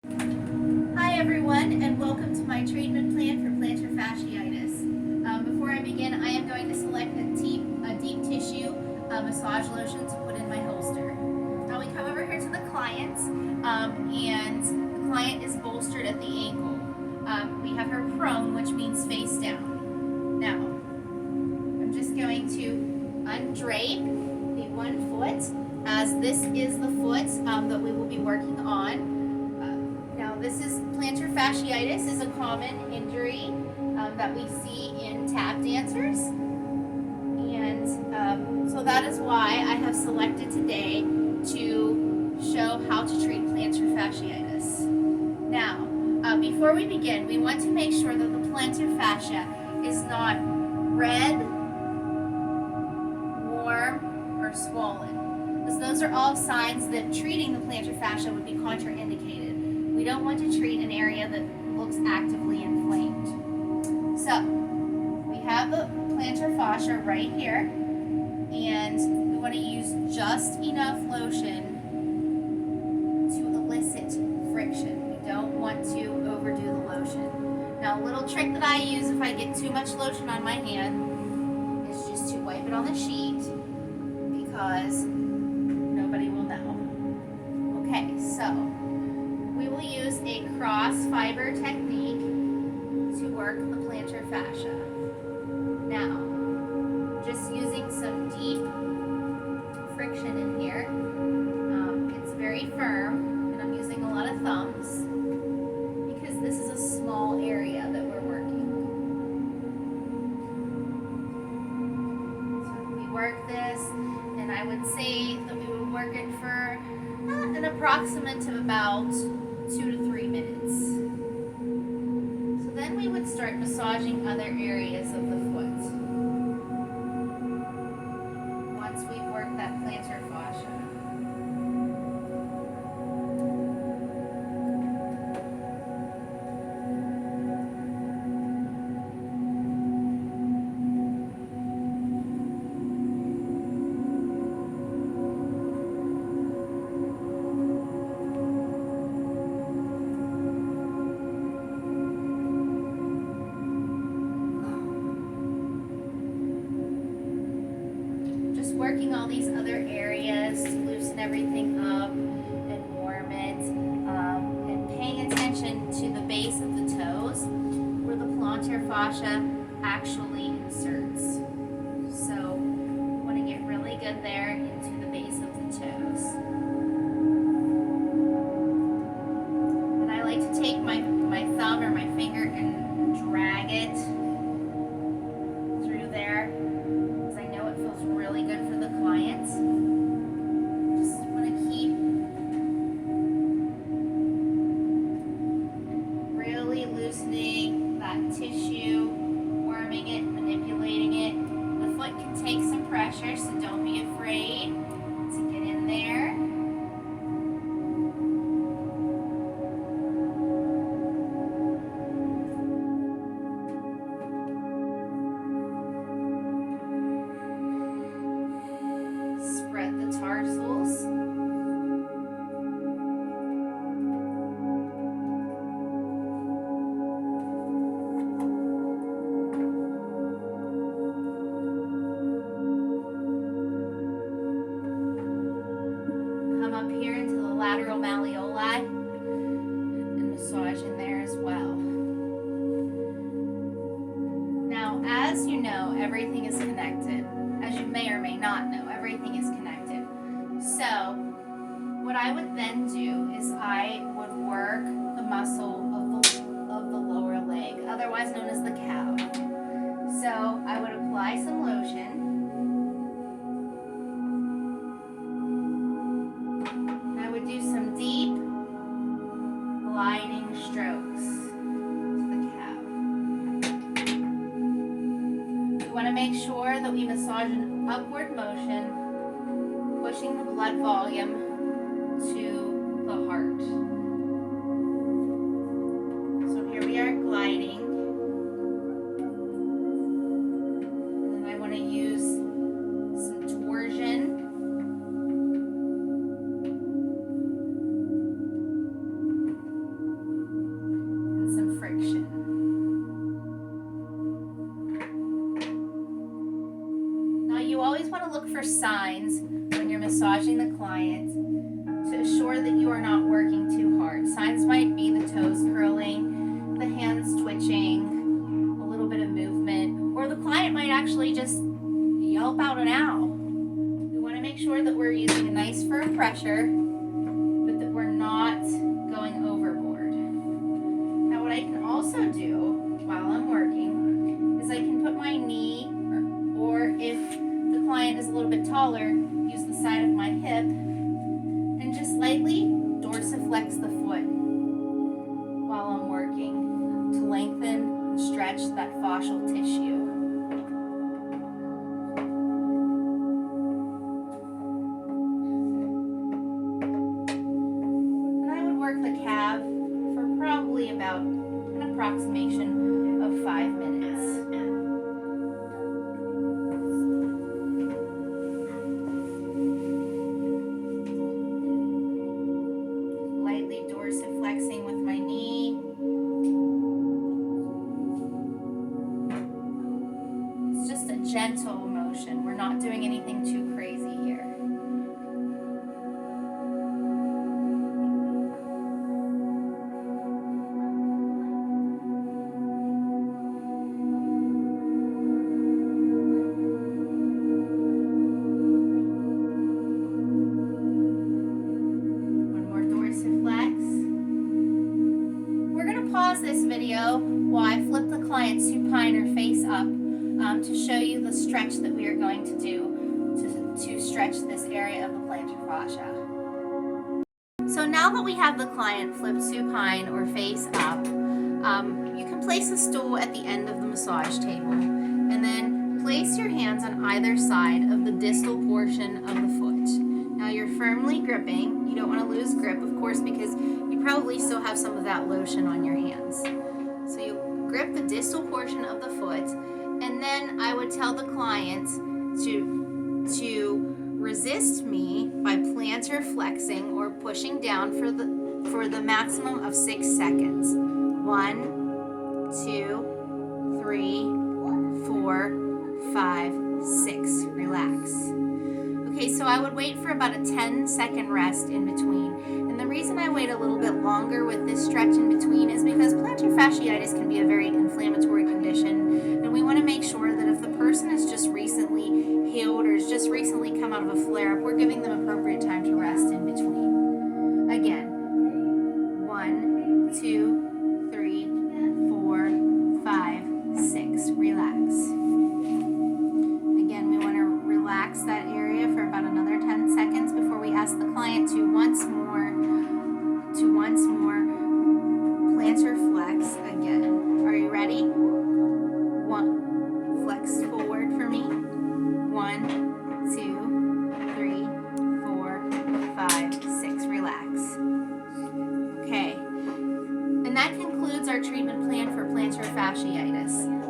Hi everyone, and welcome to my treatment plan for plantar fasciitis. Before I begin, I am going to select a deep tissue massage lotion to put in my holster. Now we come over here to the client, and the client is bolstered at the ankle. We have her prone, which means face down. Now, I'm just going to undrape the one foot, as this is the foot that we will be working on. Now, this is plantar fasciitis is a common injury that we see in tap dancers, and so that is why I have selected today to show how to treat plantar fasciitis. Now, before we begin, we want to make sure that the plantar fascia is not red, warm, or swollen, because those are all signs that treating the plantar fascia would be contraindicated. We don't want to treat an area that looks actively inflamed. So, we have the plantar fascia right here, and we want to use just enough lotion to elicit friction. We don't want to overdo the lotion. Now, a little trick that I use if I get too much lotion on my hand is just to wipe it on the sheet, because nobody will know. Okay, so we will use a cross fiber technique to work the plantar fascia. Now, just using some deep friction in here. It's very firm, and I'm using a lot of thumbs because this is a small area that we're working. So we work this, and I would say that we would work it for an approximate of about 2 to 3 minutes. So then we would start massaging other areas of the foot. Once we've worked that plantar fascia. Working all these other areas to loosen everything up and warm it, and paying attention to the base of the toes where the plantar fascia actually inserts. So you want to get really good there into the base of the toes. And I like to take my thumb or my finger and drag it through there, because I know it feels really good for the client. Just want to keep really loosening that tissue, warming it, manipulating it. The foot can take some pressure, so don't be afraid to get in there. Spread the tarsals. Come up here into the lateral malleoli and massage in there as well. Now, as you know, everything is connected. As you may or may not know, everything is connected. So, what I would then do is I would work the muscle of the lower leg, otherwise known as the calf. So, I would apply some lotion. And I would do some deep gliding strokes to the calf. We want to make sure that we massage an upward motion, pushing the blood volume to the heart. So here we are gliding. And then I want to use some torsion. for signs when you're massaging the client to assure that you are not working too hard. Signs might be the toes curling, the hands twitching, a little bit of movement, or the client might actually just yelp out an ow. We want to make sure that we're using a nice firm pressure, but that we're not going overboard. Now what I can also do while I'm working is I can put my knee, or if the client is a little bit taller, use the side of my hip and just lightly dorsiflex the foot while I'm working to lengthen and stretch that fascial tissue. And I would work the calf for probably about an approximation of 5 minutes. Dorsiflexing with my knee. It's just a gentle motion. We're not doing anything too crazy here. Pause this video while I flip the client supine or face up to show you the stretch that we are going to do to stretch this area of the plantar fascia. So now that we have the client flipped supine or face up, you can place a stool at the end of the massage table and then place your hands on either side of the distal portion of the foot. Now you're firmly gripping. You don't want to lose grip, of course, because you probably still have some of that lotion on your hands. So you grip the distal portion of the foot, and then I would tell the client to resist me by plantar flexing or pushing down for the maximum of 6 seconds. 1, 2, 3, 4, 5, 6. Relax. Okay, so I would wait for about a 10-second rest in between. And the reason I wait a little bit longer with this stretch in between is because plantar fasciitis can be a very inflammatory condition, and we want to make sure that if the person is just recently healed or has just recently come out of a flare-up, we're giving them appropriate time to rest in between. Again, 1, 2, 3, 4, 5, 6. Relax. Again, we want to relax that area for about another 10 seconds before we ask the client to once more plantar flex again. Are you ready? 1, flex forward for me. 1, 2, 3, 4, 5, 6. Relax. Okay. And that concludes our treatment plan for plantar fasciitis.